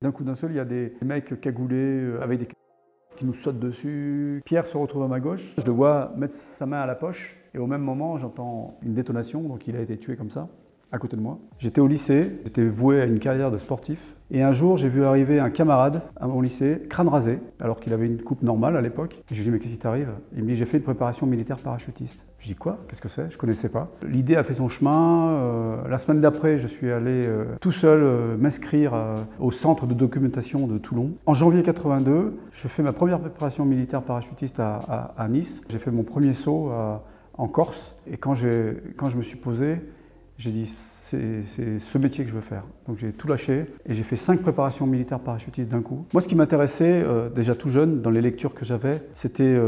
D'un coup d'un seul, il y a des mecs cagoulés avec des qui nous sautent dessus. Pierre se retrouve à ma gauche. Je le vois mettre sa main à la poche et au même moment, j'entends une détonation. Donc il a été tué comme ça, à côté de moi. J'étais au lycée, j'étais voué à une carrière de sportif. Et un jour, j'ai vu arriver un camarade à mon lycée, crâne rasé, alors qu'il avait une coupe normale à l'époque. Je lui dis, mais qu'est-ce qui t'arrive? Il me dit, j'ai fait une préparation militaire parachutiste. Je dis, quoi? Qu'est-ce que c'est? Je ne connaissais pas. L'idée a fait son chemin. La semaine d'après, je suis allé tout seul m'inscrire au centre de documentation de Toulon. En janvier 82, je fais ma première préparation militaire parachutiste à Nice. J'ai fait mon premier saut en Corse. Et quand je me suis posé, j'ai dit, c'est ce métier que je veux faire. Donc j'ai tout lâché et j'ai fait 5 préparations militaires parachutistes d'un coup. Moi, ce qui m'intéressait, déjà tout jeune, dans les lectures que j'avais, c'était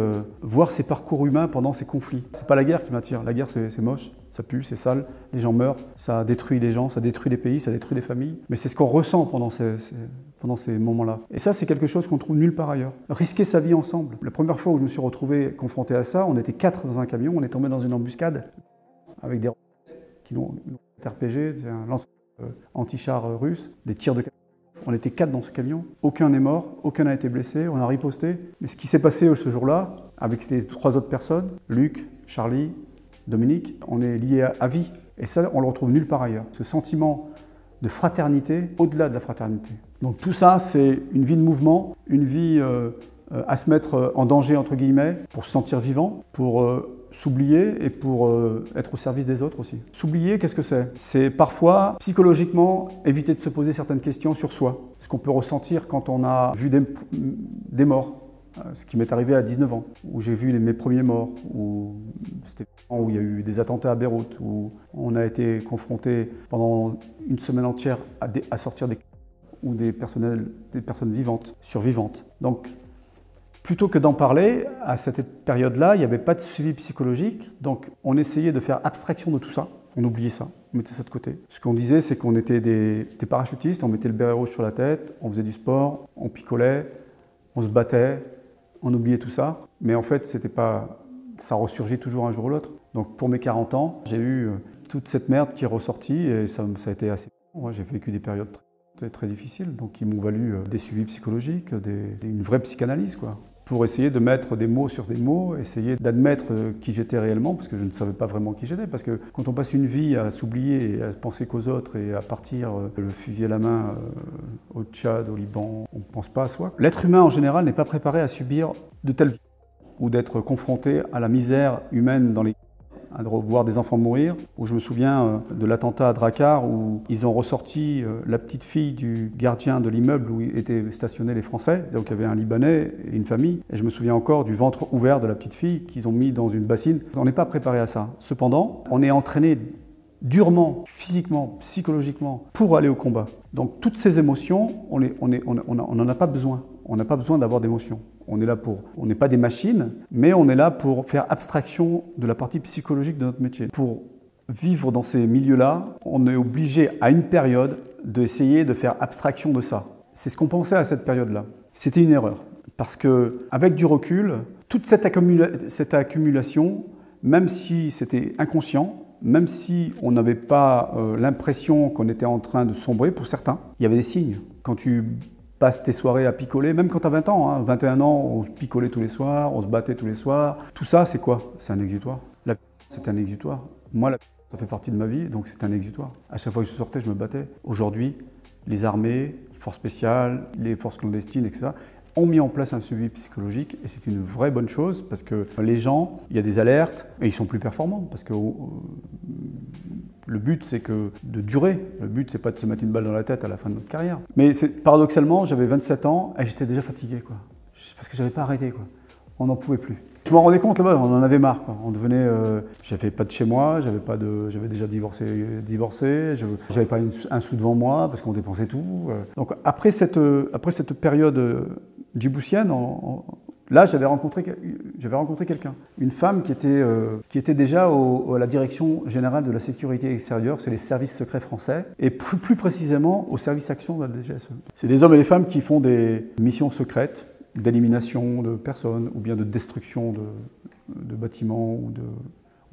voir ces parcours humains pendant ces conflits. C'est pas la guerre qui m'attire. La guerre, c'est moche, ça pue, c'est sale, les gens meurent, ça détruit les gens, ça détruit les pays, ça détruit les familles. Mais c'est ce qu'on ressent pendant ces moments-là. Et ça, c'est quelque chose qu'on trouve nulle part ailleurs. Risquer sa vie ensemble. La première fois où je me suis retrouvé confronté à ça, on était 4 dans un camion, on est tombé dans une embuscade avec des qui l'ont RPG, un lance anti-char russe, des tirs de canon. On était 4 dans ce camion, aucun n'est mort, aucun n'a été blessé, on a riposté. Mais ce qui s'est passé ce jour-là, avec les 3 autres personnes, Luc, Charlie, Dominique, on est liés à vie. Et ça, on le retrouve nulle part ailleurs. Ce sentiment de fraternité, au-delà de la fraternité. Donc tout ça, c'est une vie de mouvement, une vie à se mettre en danger, entre guillemets, pour se sentir vivant, pour s'oublier et pour être au service des autres aussi. S'oublier, qu'est-ce que c'est? C'est parfois, psychologiquement, éviter de se poser certaines questions sur soi. Ce qu'on peut ressentir quand on a vu des morts. Ce qui m'est arrivé à 19 ans, où j'ai vu mes premiers morts, où il y a eu des attentats à Beyrouth, où on a été confronté pendant une semaine entière à sortir des personnes vivantes, survivantes. Donc, plutôt que d'en parler, à cette période-là, il n'y avait pas de suivi psychologique, donc on essayait de faire abstraction de tout ça, on oubliait ça, on mettait ça de côté. Ce qu'on disait, c'est qu'on était des parachutistes, on mettait le béret rouge sur la tête, on faisait du sport, on picolait, on se battait, on oubliait tout ça, mais en fait, ça ressurgit toujours un jour ou l'autre. Donc pour mes 40 ans, j'ai eu toute cette merde qui est ressortie et ça a été assez... Moi, j'ai vécu des périodes très difficiles, donc qui m'ont valu des suivis psychologiques, une vraie psychanalyse, quoi. Pour essayer de mettre des mots sur des mots, essayer d'admettre qui j'étais réellement, parce que je ne savais pas vraiment qui j'étais. Parce que quand on passe une vie à s'oublier et à penser qu'aux autres et à partir le fusil à la main au Tchad, au Liban, on ne pense pas à soi. L'être humain en général n'est pas préparé à subir de telles vies ou d'être confronté à la misère humaine dans les... à voir des enfants mourir, où je me souviens de l'attentat à Drakkar où ils ont ressorti la petite fille du gardien de l'immeuble où étaient stationnés les Français, donc il y avait un Libanais et une famille, et je me souviens encore du ventre ouvert de la petite fille qu'ils ont mis dans une bassine. On n'est pas préparé à ça. Cependant, on est entraîné durement, physiquement, psychologiquement, pour aller au combat. Donc toutes ces émotions, on n'en a pas besoin. On n'a pas besoin d'avoir d'émotions. On est là on n'est pas des machines, mais on est là pour faire abstraction de la partie psychologique de notre métier. Pour vivre dans ces milieux-là, on est obligé à une période d'essayer de faire abstraction de ça. C'est ce qu'on pensait à cette période-là. C'était une erreur. Parce qu'avec du recul, toute cette accumulation, même si c'était inconscient, même si on n'avait pas l'impression qu'on était en train de sombrer, pour certains, il y avait des signes. Quand tu passes tes soirées à picoler, même quand tu as 20 ans, 21 ans, on picolait tous les soirs, on se battait tous les soirs. Tout ça, c'est quoi? C'est un exutoire. La vie, c'est un exutoire. Moi, ça fait partie de ma vie, donc c'est un exutoire. À chaque fois que je sortais, je me battais. Aujourd'hui, les armées, les forces spéciales, les forces clandestines, etc., ont mis en place un suivi psychologique et c'est une vraie bonne chose parce que les gens, il y a des alertes et ils sont plus performants parce que le but c'est de durer, le but c'est pas de se mettre une balle dans la tête à la fin de notre carrière. Mais paradoxalement, j'avais 27 ans et j'étais déjà fatigué quoi. Parce que j'avais pas arrêté quoi. On n'en pouvait plus. Je m'en rendais compte là-bas, on en avait marre quoi. On devenait, j'avais pas de chez moi, j'avais déjà divorcé, j'avais pas un sou devant moi parce qu'on dépensait tout. Donc après cette période djiboutienne, là j'avais rencontré quelqu'un, une femme qui était déjà à la direction générale de la sécurité extérieure, c'est les services secrets français, et plus précisément au service action de la DGSE. C'est des hommes et des femmes qui font des missions secrètes, d'élimination de personnes ou bien de destruction de bâtiments ou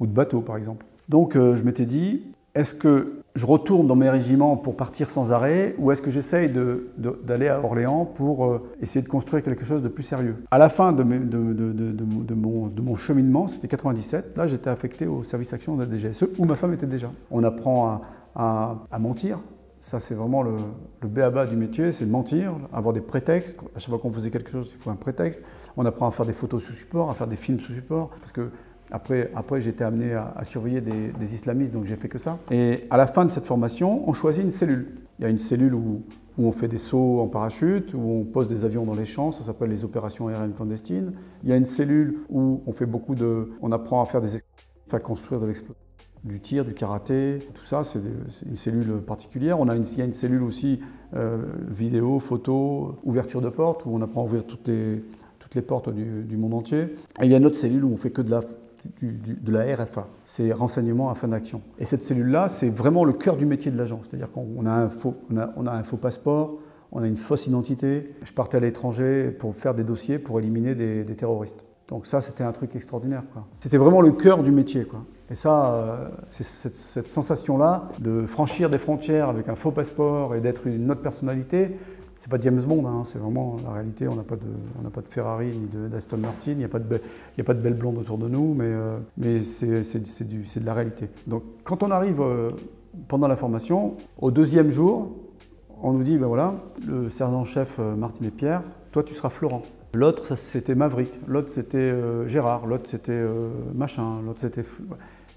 de bateaux par exemple. Donc je m'étais dit, est-ce que je retourne dans mes régiments pour partir sans arrêt ou est-ce que j'essaye d'aller à Orléans pour essayer de construire quelque chose de plus sérieux? À la fin de mon cheminement, c'était 97, là j'étais affecté au service action de la DGSE où ma femme était déjà. On apprend à mentir. Ça, c'est vraiment le b.a.-ba du métier, c'est mentir, avoir des prétextes. À chaque fois qu'on faisait quelque chose, il faut un prétexte. On apprend à faire des photos sous support, à faire des films sous support, parce que après j'ai été amené à surveiller des islamistes, donc j'ai fait que ça. Et à la fin de cette formation, on choisit une cellule. Il y a une cellule où on fait des sauts en parachute, où on pose des avions dans les champs, ça s'appelle les opérations aériennes clandestines. Il y a une cellule où on fait on apprend à faire à construire de l'explosion. Du tir, du karaté, tout ça, c'est une cellule particulière. Il y a une cellule aussi vidéo, photo, ouverture de portes, où on apprend à ouvrir toutes les portes du monde entier. Et il y a une autre cellule où on fait que de la RFA, c'est renseignement à fin d'action. Et cette cellule-là, c'est vraiment le cœur du métier de l'agent. C'est-à-dire qu'on a un faux passeport, on a une fausse identité. Je partais à l'étranger pour faire des dossiers pour éliminer des terroristes. Donc ça, c'était un truc extraordinaire, quoi. C'était vraiment le cœur du métier, quoi. Et ça, c'est cette sensation-là de franchir des frontières avec un faux passeport et d'être une autre personnalité, c'est pas James Bond, hein, c'est vraiment la réalité. On n'a pas de Ferrari ni d'Aston Martin, il n'y a pas de belle blonde autour de nous, mais c'est de la réalité. Donc quand on arrive pendant la formation, au deuxième jour, on nous dit, ben voilà, le sergent-chef Martinet-Pierre, toi tu seras Florent. L'autre, c'était Maverick, l'autre c'était Gérard, l'autre c'était machin, l'autre c'était...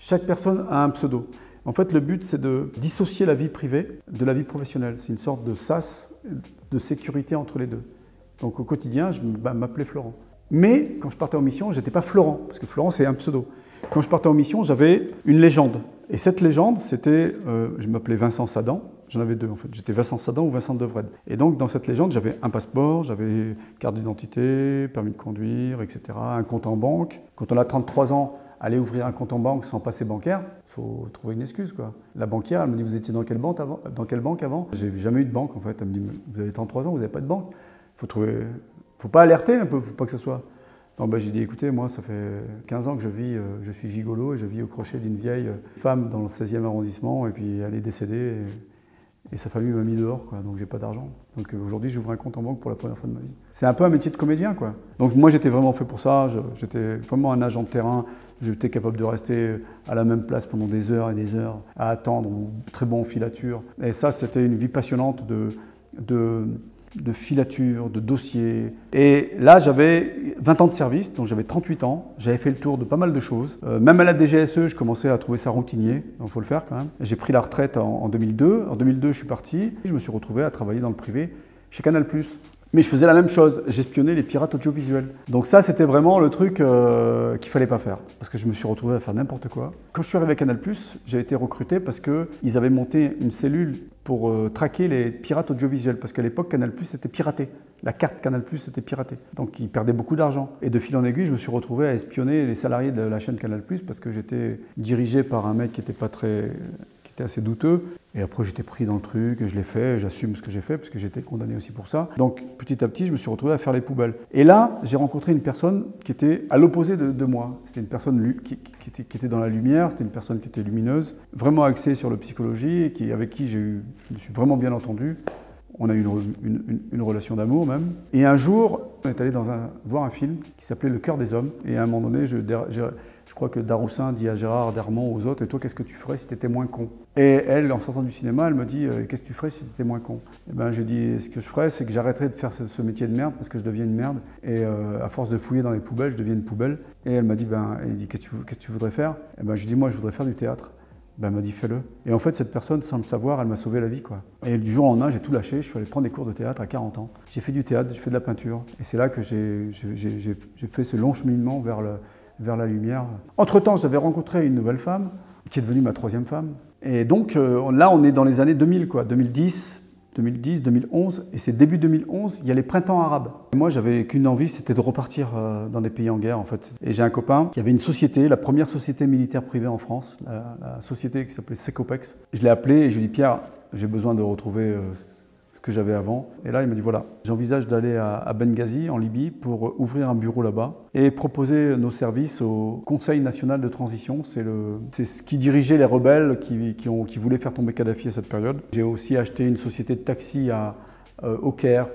Chaque personne a un pseudo. En fait, le but, c'est de dissocier la vie privée de la vie professionnelle. C'est une sorte de sas de sécurité entre les deux. Donc au quotidien, je m'appelais Florent. Mais quand je partais en mission, je n'étais pas Florent, parce que Florent, c'est un pseudo. Quand je partais en mission, j'avais une légende. Et cette légende, c'était, je m'appelais Vincent Sadan. J'en avais deux en fait. J'étais Vincent Sadan ou Vincent Devred. Et donc dans cette légende, j'avais un passeport, j'avais carte d'identité, permis de conduire, etc. Un compte en banque. Quand on a 33 ans, aller ouvrir un compte en banque sans passer bancaire, il faut trouver une excuse, quoi. La banquière, elle me dit, vous étiez dans quelle banque avant? J'ai jamais eu de banque en fait. Elle me dit, vous avez 33 ans, vous n'avez pas de banque. Faut pas alerter un peu, faut pas que ce soit... Non, j'ai dit, écoutez, moi, ça fait 15 ans que je suis gigolo et je vis au crochet d'une vieille femme dans le 16e arrondissement et puis elle est décédée et sa famille m'a mis dehors, quoi, donc j'ai pas d'argent. Donc aujourd'hui, j'ouvre un compte en banque pour la première fois de ma vie. C'est un peu un métier de comédien, quoi. Donc moi, j'étais vraiment fait pour ça, j'étais vraiment un agent de terrain, j'étais capable de rester à la même place pendant des heures et des heures à attendre, ou très bon en filature. Et ça, c'était une vie passionnante de filature, de dossiers. Et là, j'avais 20 ans de service, donc j'avais 38 ans. J'avais fait le tour de pas mal de choses. Même à la DGSE, je commençais à trouver ça routinier, donc il faut le faire quand même. J'ai pris la retraite en 2002. En 2002, je suis parti. Je me suis retrouvé à travailler dans le privé chez Canal+. Mais je faisais la même chose, j'espionnais les pirates audiovisuels. Donc ça, c'était vraiment le truc qu'il fallait pas faire. Parce que je me suis retrouvé à faire n'importe quoi. Quand je suis arrivé à Canal+, j'ai été recruté parce qu'ils avaient monté une cellule pour traquer les pirates audiovisuels. Parce qu'à l'époque, Canal+ était piraté. La carte Canal+ était piratée. Donc ils perdaient beaucoup d'argent. Et de fil en aiguille, je me suis retrouvé à espionner les salariés de la chaîne Canal+, parce que j'étais dirigé par un mec qui était assez douteux. Et après, j'étais pris dans le truc, je l'ai fait, j'assume ce que j'ai fait, parce que j'étais condamné aussi pour ça. Donc, petit à petit, je me suis retrouvé à faire les poubelles. Et là, j'ai rencontré une personne qui était à l'opposé de moi. C'était une personne qui était dans la lumière, c'était une personne qui était lumineuse, vraiment axée sur la psychologie, et avec qui je me suis vraiment bien entendu. On a eu une relation d'amour même. Et un jour, on est allé voir un film qui s'appelait Le cœur des hommes. Et à un moment donné, je crois que Daroussin dit à Gérard Darmon, aux autres, et toi, qu'est-ce que tu ferais si tu étais moins con? Et elle, en sortant du cinéma, elle me dit, qu'est-ce que tu ferais si tu étais moins con? Et ben, je dis, ce que je ferais, c'est que j'arrêterais de faire ce métier de merde parce que je deviens une merde. Et à force de fouiller dans les poubelles, je deviens une poubelle. Et elle m'a dit, qu'est-ce que tu voudrais faire? Et ben, je dis, moi, je voudrais faire du théâtre. Ben, elle m'a dit, fais-le. Et en fait, cette personne, sans le savoir, elle m'a sauvé la vie, quoi. Et du jour au lendemain, j'ai tout lâché. Je suis allé prendre des cours de théâtre à 40 ans. J'ai fait du théâtre, j'ai fait de la peinture. Et c'est là que j'ai fait ce long cheminement vers la lumière. Entre-temps, j'avais rencontré une nouvelle femme, qui est devenue ma troisième femme. Et donc, là, on est dans les années 2000, quoi. 2010, 2011. Et c'est début 2011, il y a les printemps arabes. Et moi, j'avais qu'une envie, c'était de repartir dans des pays en guerre, en fait. Et j'ai un copain qui avait une société, la première société militaire privée en France, la société qui s'appelait Secopex. Je l'ai appelé et je lui ai dit, Pierre, j'ai besoin de retrouver ce que j'avais avant. Et là, il m'a dit voilà, j'envisage d'aller à Benghazi, en Libye, pour ouvrir un bureau là-bas et proposer nos services au Conseil national de transition. C'est ce qui dirigeait les rebelles qui voulaient faire tomber Kadhafi à cette période. J'ai aussi acheté une société de taxi au Caire,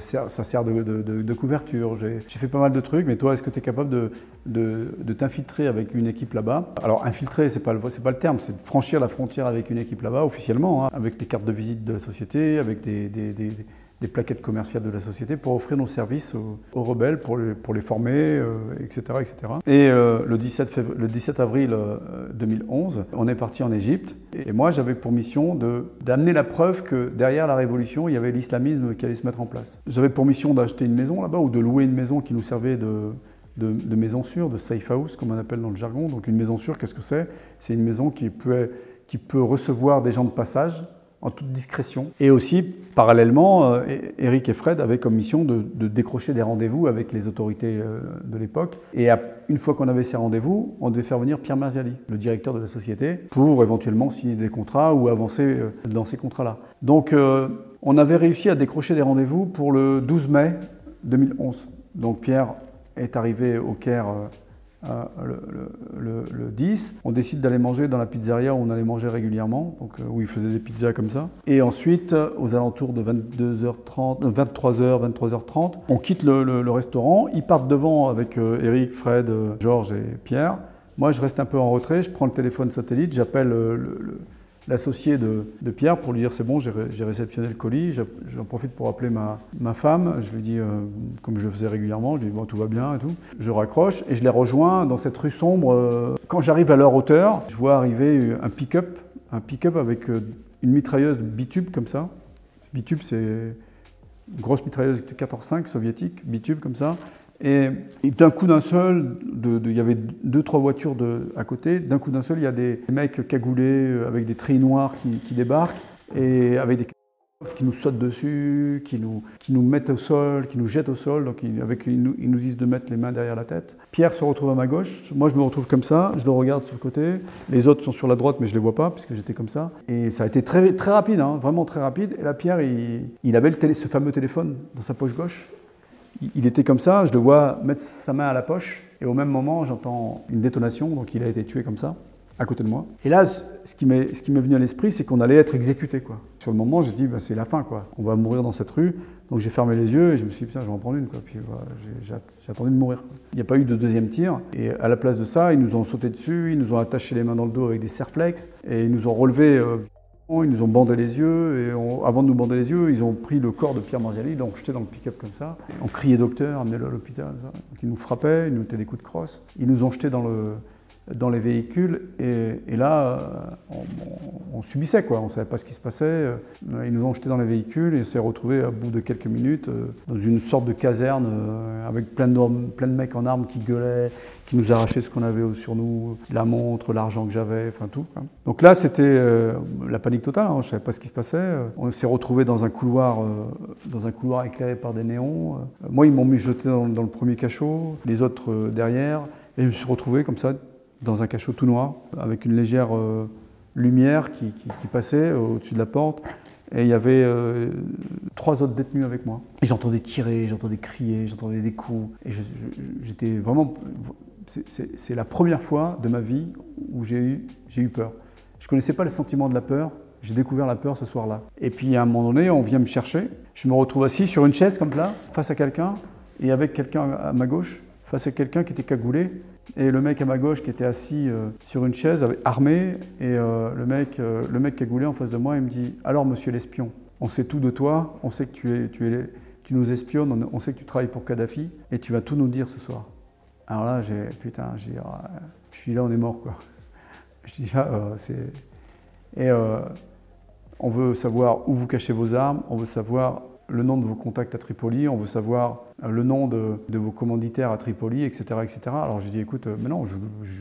ça sert de couverture. J'ai fait pas mal de trucs, mais toi, est-ce que tu es capable de t'infiltrer avec une équipe là-bas? Alors, infiltrer, c'est pas le terme, c'est de franchir la frontière avec une équipe là-bas, officiellement, hein, avec des cartes de visite de la société, avec des plaquettes commerciales de la société pour offrir nos services aux rebelles, pour les former, etc., etc. Et le 17 avril 2011, on est parti en Égypte. Et moi, j'avais pour mission d'amener la preuve que derrière la révolution, il y avait l'islamisme qui allait se mettre en place. J'avais pour mission d'acheter une maison là-bas ou de louer une maison qui nous servait de maison sûre, de safe house, comme on appelle dans le jargon. Donc une maison sûre, qu'est-ce que c'est? C'est une maison qui peut recevoir des gens de passage en toute discrétion. Et aussi, parallèlement, Eric et Fred avaient comme mission de décrocher des rendez-vous avec les autorités de l'époque. Et une fois qu'on avait ces rendez-vous, on devait faire venir Pierre Marziali, le directeur de la société, pour éventuellement signer des contrats ou avancer dans ces contrats-là. Donc, on avait réussi à décrocher des rendez-vous pour le 12 mai 2011. Donc, Pierre est arrivé au Caire le 10, on décide d'aller manger dans la pizzeria où on allait manger régulièrement, donc, où ils faisaient des pizzas comme ça. Et ensuite, aux alentours de 23h30, on quitte le restaurant. Ils partent devant avec Eric, Fred, Georges et Pierre. Moi, je reste un peu en retrait, je prends le téléphone satellite, j'appelle l'associé de Pierre pour lui dire c'est bon, j'ai réceptionné le colis. J'en profite pour appeler ma femme. Je lui dis, comme je le faisais régulièrement, je lui dis bon, tout va bien et tout. Je raccroche et je les rejoins dans cette rue sombre. Quand j'arrive à leur hauteur, je vois arriver un pick-up avec une mitrailleuse bitube comme ça. Bitube, c'est une grosse mitrailleuse 14,5 soviétique, bitube comme ça. Et d'un coup d'un seul, il y avait 2-3 voitures à côté, d'un coup d'un seul, il y a des mecs cagoulés avec des treillis noirs qui débarquent et avec des qui nous sautent dessus, qui nous mettent au sol, qui nous jettent au sol, donc ils nous disent de mettre les mains derrière la tête. Pierre se retrouve à ma gauche, moi je me retrouve comme ça, je le regarde sur le côté, les autres sont sur la droite mais je ne les vois pas puisque j'étais comme ça. Et ça a été très, très rapide, hein, vraiment très rapide. Et là Pierre, il avait ce fameux téléphone dans sa poche gauche. Il était comme ça, je le vois mettre sa main à la poche et au même moment j'entends une détonation, donc il a été tué comme ça, à côté de moi. Et là, ce qui m'est venu à l'esprit, c'est qu'on allait être exécuté, quoi. Sur le moment, j'ai dit, bah, c'est la fin, quoi. On va mourir dans cette rue. Donc j'ai fermé les yeux et je me suis dit, putain, je vais en prendre une, quoi. Puis voilà, j'ai attendu de mourir, quoi. Il n'y a pas eu de deuxième tir. Et à la place de ça, ils nous ont sauté dessus, ils nous ont attaché les mains dans le dos avec des serflex et ils nous ont relevés. Ils nous ont bandé les yeux, et avant de nous bander les yeux, ils ont pris le corps de Pierre Marziali, ils l'ont jeté dans le pick-up comme ça. On criait docteur, amenez-le à l'hôpital. Donc ils nous frappaient, ils nous mettaient des coups de crosse. Ils nous ont jetés dans les véhicules, et là, on subissait, quoi. On ne savait pas ce qui se passait. Ils nous ont jetés dans les véhicules, et on s'est retrouvés, à bout de quelques minutes, dans une sorte de caserne, avec plein de mecs en armes qui gueulaient, qui nous arrachaient ce qu'on avait sur nous, la montre, l'argent que j'avais, enfin tout, quoi. Donc là, c'était la panique totale, hein. Je ne savais pas ce qui se passait. On s'est retrouvés dans un couloir éclairé par des néons. Moi, ils m'ont mis jeté dans le premier cachot, les autres derrière, et je me suis retrouvé comme ça, dans un cachot tout noir, avec une légère lumière qui passait au-dessus de la porte. Et il y avait 3 autres détenus avec moi. Et j'entendais tirer, j'entendais crier, j'entendais des coups. Et j'étais vraiment... C'est la première fois de ma vie où j'ai eu peur. Je ne connaissais pas le sentiment de la peur. J'ai découvert la peur ce soir-là. Et puis à un moment donné, on vient me chercher. Je me retrouve assis sur une chaise comme là, face à quelqu'un, et avec quelqu'un à ma gauche, face à quelqu'un qui était cagoulé. Et le mec à ma gauche qui était assis sur une chaise, armé, et le mec cagoulé en face de moi, il me dit « Alors monsieur l'espion, on sait tout de toi, on sait que tu nous espionnes, on sait que tu travailles pour Kadhafi, et tu vas tout nous dire ce soir. » Alors là, je suis là, on est mort, quoi. Je dis là, on veut savoir où vous cachez vos armes, on veut savoir le nom de vos contacts à Tripoli, on veut savoir le nom de vos commanditaires à Tripoli, etc. etc. Alors j'ai dit, écoute, mais non,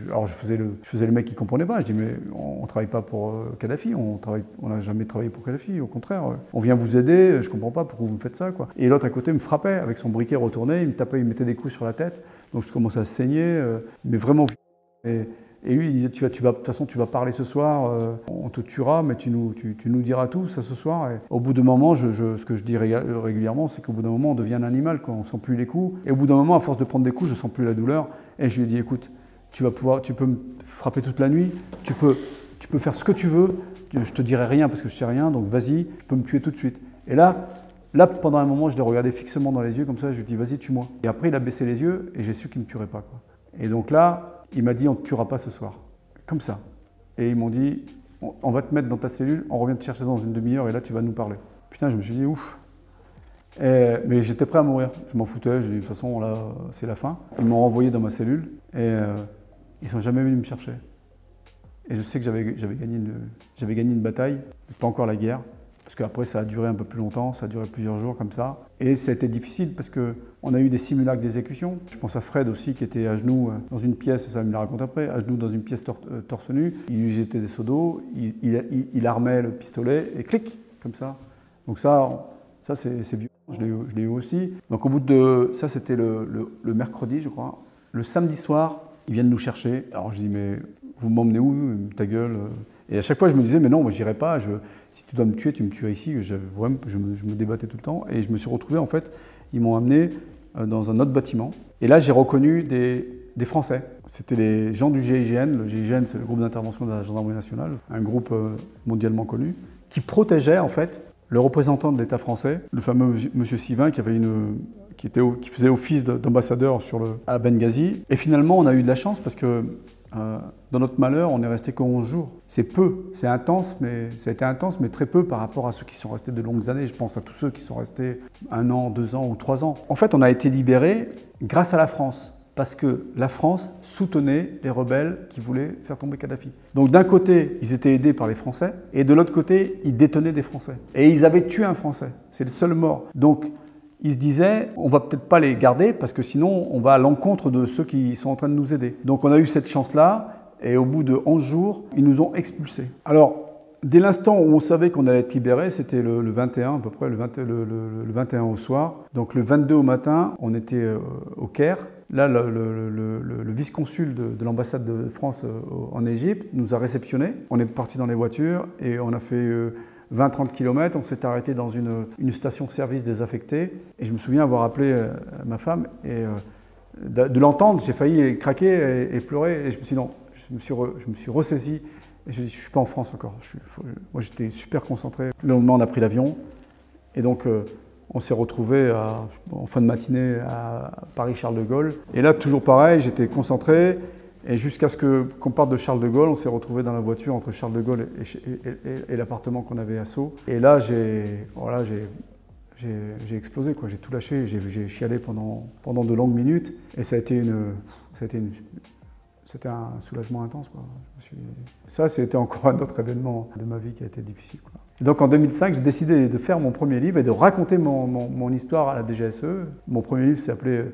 alors je faisais le mec qui ne comprenait pas. Je dis, mais on ne travaille pas pour Kadhafi, on n'a jamais travaillé pour Kadhafi, au contraire. On vient vous aider, je ne comprends pas pourquoi vous me faites ça, quoi. Et l'autre à côté me frappait avec son briquet retourné, il me tapait, il me mettait des coups sur la tête, donc je commençais à saigner, mais vraiment. Et Et lui, il disait, de toute façon, tu vas parler ce soir, on te tuera, mais tu nous diras tout, ça, ce soir. Et au bout d'un moment, ce que je dis régulièrement, c'est qu'au bout d'un moment, on devient un animal, quoi. On ne sent plus les coups. Et au bout d'un moment, à force de prendre des coups, je ne sens plus la douleur. Et je lui ai dit, écoute, tu peux me frapper toute la nuit, tu peux faire ce que tu veux, je ne te dirai rien parce que je ne sais rien, donc vas-y, tu peux me tuer tout de suite. Et là, pendant un moment, je l'ai regardé fixement dans les yeux, comme ça, je lui ai dit, vas-y, tue-moi. Et après, il a baissé les yeux et j'ai su qu'il ne me tuerait pas, quoi. Et donc là, il m'a dit, on ne te tuera pas ce soir. Comme ça. Et ils m'ont dit, on va te mettre dans ta cellule, on revient te chercher dans une demi-heure et là, tu vas nous parler. Putain, je me suis dit, ouf. Mais j'étais prêt à mourir. Je m'en foutais, j'ai dit, de toute façon, là, c'est la fin. Ils m'ont renvoyé dans ma cellule et ils ne sont jamais venus me chercher. Et je sais que j'avais gagné une bataille, mais pas encore la guerre. Parce qu'après, ça a duré un peu plus longtemps, ça a duré plusieurs jours comme ça. Et ça a été difficile parce qu'on a eu des simulacres d'exécution. Je pense à Fred aussi qui était à genoux dans une pièce, et ça il me l'a raconté après, à genoux dans une pièce torse nu. Il lui jetait des seaux d'eau, il armait le pistolet et clic, comme ça. Donc ça c'est violent, je l'ai eu aussi. Donc au bout de ça, c'était le mercredi, je crois. Le samedi soir, ils viennent nous chercher. Alors je dis, mais vous m'emmenez où, ta gueule? Et à chaque fois, je me disais, mais non, moi, j'irai pas. Si tu dois me tuer, tu me tuerais ici. Je me débattais tout le temps. Et je me suis retrouvé, en fait, ils m'ont amené dans un autre bâtiment. Et là, j'ai reconnu des Français. C'était les gens du GIGN. Le GIGN, c'est le groupe d'intervention de la gendarmerie nationale, un groupe mondialement connu, qui protégeait, en fait, le représentant de l'État français, le fameux monsieur Sivin, qui faisait office d'ambassadeur à Benghazi. Et finalement, on a eu de la chance parce que dans notre malheur, on n'est resté que 11 jours. C'est peu, c'est intense, mais ça a été intense, mais très peu par rapport à ceux qui sont restés de longues années. Je pense à tous ceux qui sont restés 1 an, 2 ans ou 3 ans. En fait, on a été libérés grâce à la France, parce que la France soutenait les rebelles qui voulaient faire tomber Kadhafi. Donc d'un côté, ils étaient aidés par les Français, et de l'autre côté, ils détenaient des Français. Et ils avaient tué un Français, c'est le seul mort. Donc ils se disaient, on va peut-être pas les garder parce que sinon on va à l'encontre de ceux qui sont en train de nous aider. Donc on a eu cette chance-là et au bout de 11 jours, ils nous ont expulsés. Alors, dès l'instant où on savait qu'on allait être libérés, c'était le 21 à peu près, le 21 au soir. Donc le 22 au matin, on était au Caire. Là, le vice-consul de l'ambassade de France en Égypte nous a réceptionnés. On est parti dans les voitures et on a fait 20-30 km, on s'est arrêté dans une station-service désaffectée et je me souviens avoir appelé ma femme et de l'entendre, j'ai failli craquer et pleurer et je me suis dit non, je me suis ressaisi et je me suis dit je ne suis pas en France encore. Moi j'étais super concentré. Le lendemain on a pris l'avion et donc on s'est retrouvés en fin de matinée à Paris-Charles de Gaulle et là toujours pareil, j'étais concentré. Et jusqu'à ce qu'on parte de Charles de Gaulle, on s'est retrouvés dans la voiture entre Charles de Gaulle et l'appartement qu'on avait à Sceaux. Et là, j'ai explosé, quoi. J'ai tout lâché, j'ai chialé pendant de longues minutes. Et c'était un soulagement intense, quoi. Ça, c'était encore un autre événement de ma vie qui a été difficile, quoi. Et donc en 2005, j'ai décidé de faire mon premier livre et de raconter mon histoire à la DGSE. Mon premier livre s'appelait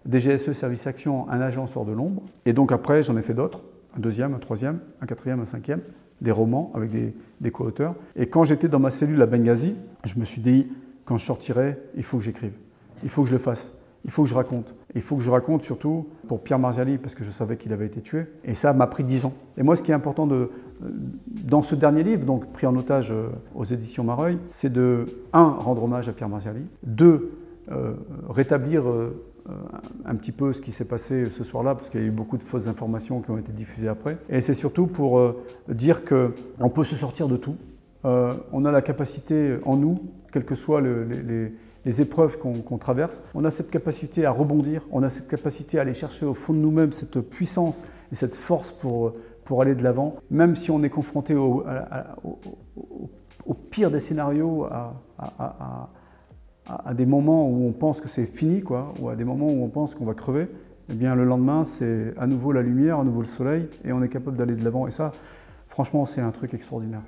DGSE Service Action, un agent sort de l'ombre. Et donc après, j'en ai fait d'autres, un deuxième, un troisième, un quatrième, un cinquième, des romans avec des co-auteurs. Et quand j'étais dans ma cellule à Benghazi, je me suis dit, quand je sortirai, il faut que j'écrive, il faut que je le fasse, il faut que je raconte. Il faut que je raconte surtout pour Pierre Marziali, parce que je savais qu'il avait été tué. Et ça m'a pris 10 ans. Et moi, ce qui est important dans ce dernier livre, donc pris en otage aux éditions Mareuil, c'est de, 1, rendre hommage à Pierre Marziali, 2, rétablir un petit peu ce qui s'est passé ce soir-là, parce qu'il y a eu beaucoup de fausses informations qui ont été diffusées après. Et c'est surtout pour dire qu'on peut se sortir de tout. On a la capacité en nous, quelles que soient les épreuves qu'on traverse, on a cette capacité à rebondir, on a cette capacité à aller chercher au fond de nous-mêmes cette puissance et cette force pour aller de l'avant, même si on est confronté au pire des scénarios, à des moments où on pense que c'est fini, quoi, ou à des moments où on pense qu'on va crever, eh bien le lendemain c'est à nouveau la lumière, à nouveau le soleil, et on est capable d'aller de l'avant. Et ça, franchement, c'est un truc extraordinaire.